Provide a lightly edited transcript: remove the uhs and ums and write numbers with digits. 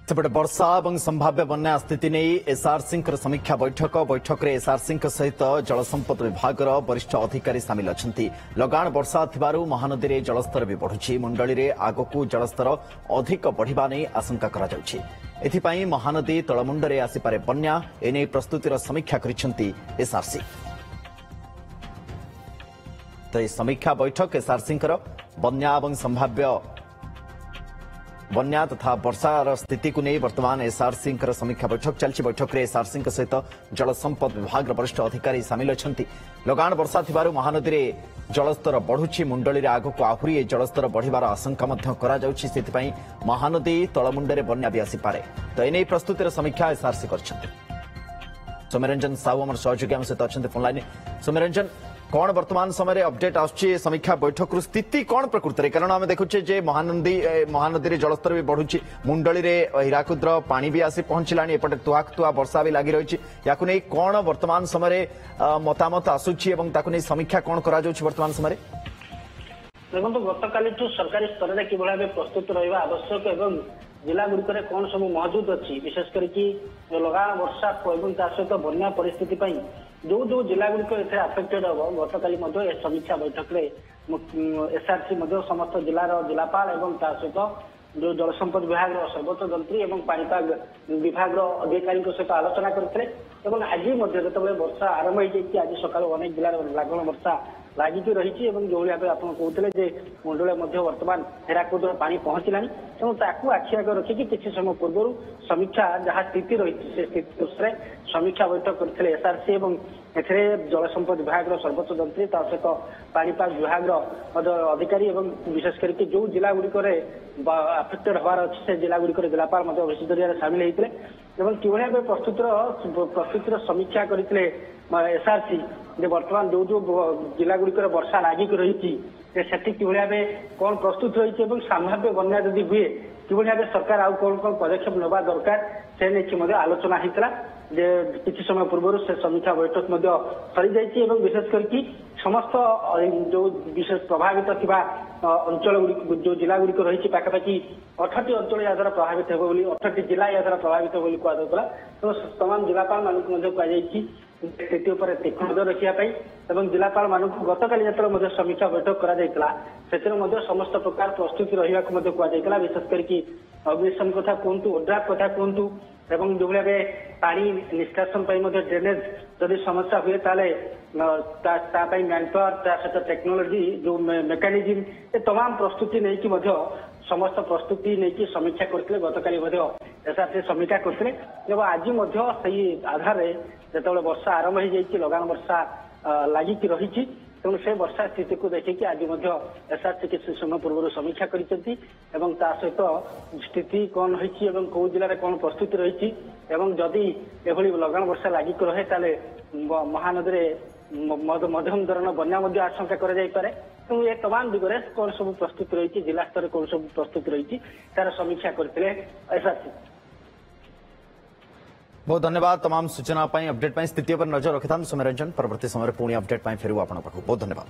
सेपटे वर्षा और संभाव्य बन्या स्थिति नहीं एसआरसी समीक्षा बैठक में एसआरसी सहित जलसंपद विभाग वरिष्ठ अधिकारी सामिल अच्छा। लगाण वर्षा थिबारु महानदी में जलस्तर भी बढ़ुछि। मुंडली में आगकू जलस्तर अधिक बढ़िबा नहीं आशंका करा जाउछि। एथिपाई महानदी तलमुंडरे आसिपारे बन्या एने प्रस्तुतिर समीक्षा करिसेंती एसआरसी। तो यह समीक्षा बैठक एसआरसी बन्या और संभाव्य बन्या तथा वर्षार स्थिति को नहीं वर्तमान एसआरसी समीक्षा बैठक चलती। बैठक में एसआरसी सहित जलसंपद विभाग वरिष्ठ अधिकारी सामिल अच्छा। लगाण वर्षा थिबारु महानदी में जलस्तर बढ़ुछि। मुंडली में आगक आहरी जलस्तर बढ़िबार आशंका करा जाउछि। सेथिपाई महानदी तलमुंडरे बन्या भी आसिपारे। तो एने प्रस्तुतिर समीक्षा एसआरसी करछन्ति। सौम्यरंजन साहू आम सहयोगी आम सहित अच्छा फोन लाइन। सौम्यरंजन कौन वर्तमान समय अपडेट आसुछि समीक्षा बैठक स्थिति कौन प्रकृति कारण आम देखुचे जे महानदी जलस्तर भी बढ़ुछि। मुंडली में हीराकुद्र पानी भी आसी पहुंचलानी। एपटे तुआ वर्षा भी लगी रही। या कौन वर्तमान समय मतामत आसुछि एवं ताकु नै समीक्षा कौन करा जाउछि वर्तमान समय? देखो गतकाली सरकारी स्तर में किभଳି भाବେ प्रस्तुत रहा आवश्यक एवं जिला गुड़िक कौन सब मौजूद अच्छी विशेष करके लगाण वर्षा और सहित बन्या परिस्थिति जो जो जिला गुड़िक आफेक्टेड हम गतकाली समीक्षा बैठक में एसआरसी समस्त जिलार जिलापाल और सहित जो जलसंपद विभाग सर्वोच्च जंत्री और पाणीपाग विभाग अधिकारी सहित आलोचना करते। आज जो वर्षा आरंभ हो आज सका अनेक जिलार लगाण वर्षा लगिकी रही जो भाव आप कहते मुंडल वर्तमान हेराकुद्र पानी पहुंचला तेणु ताकू आखि आगे रखिकी किसी समय पूर्व समीक्षा जहाँ स्थिति रही से स्थिति दृष्टि समीक्षा बैठक करते एसआरसी और जलसंपद विभाग सर्वोच्च जंत्री सहित पाणीपाग विभाग अधिकारी और विशेष करके जो जिला गुड़िक आफेक्टेड हबार अच्छे से जिला गुड़िक जिलापाल विशेष जरिया सामिल होते किभଳି भाव प्रस्तुतिर समीक्षा करते एसआरसी वर्तमान जो जो जिला गुड़िक वर्षा लगिक रही से किभଳି भाव कौन प्रस्तुत रही संभाव्य बन्या जदि हुए किभଳି भाव सरकार आउ कौन कौन पदक्षेप नेबा दरकार से नहीं आलोचना होता। किसी समय पूर्व से समीक्षा बैठक सरी जाइए विशेष करके समस्त जो विशेष प्रभावित थिबा अंचल जो जिला गुड़िक रही पाखापाखि 18 अंचल या द्वारा प्रभावित हो 18 जिला या द्वारा प्रभावित हो कहला। तो तमाम जिलापाल मानक कहुई स्थिति पर तीक्ष्ण नजर रखापी जिलापाल मानक गतकाली जो समीक्षा बैठक कर समस्त प्रकार प्रस्तुति रहा कहला। विशेष करके अग्निशम कथा कहतु ओड्राफ कथा कहतु एवं जो भाव पानी निष्कासन ड्रेनेज जदि समस्या हुए ताले मैनपावर सहित टेक्नोलोजी जो मेकानिजम ये तमाम प्रस्तुति नहीं समस्त प्रस्तुति नहीं समीक्षा करते गतकाली एसआरसी समीक्षा करते। जब आज आधार जो वर्षा आरंभ हो लगाण वर्षा लगिकी रही तेणु से वर्षा स्थिति को देखिए आज एसआरसी किसी समय पूर्व समीक्षा कर सहित स्थिति कौन होती कौ जिले में कौन प्रस्तुति रही जदि एभली लगाण वर्षा लगिक रहे ताले महानदी मध्यम धरण बन्या आशंका करे तेणु ये तमाम दिगरे कौन सब प्रस्तुति रही जिला स्तर कौन सब प्रस्तुति रही तार समीक्षा करते एसआरसी। बहुत धन्यवाद तमाम सूचना अपडेट स्थिति पर नजर रखि था। सौम्यरंजन परवर्ती समय पुणी अपडेट फेरू आप बहुत धन्यवाद।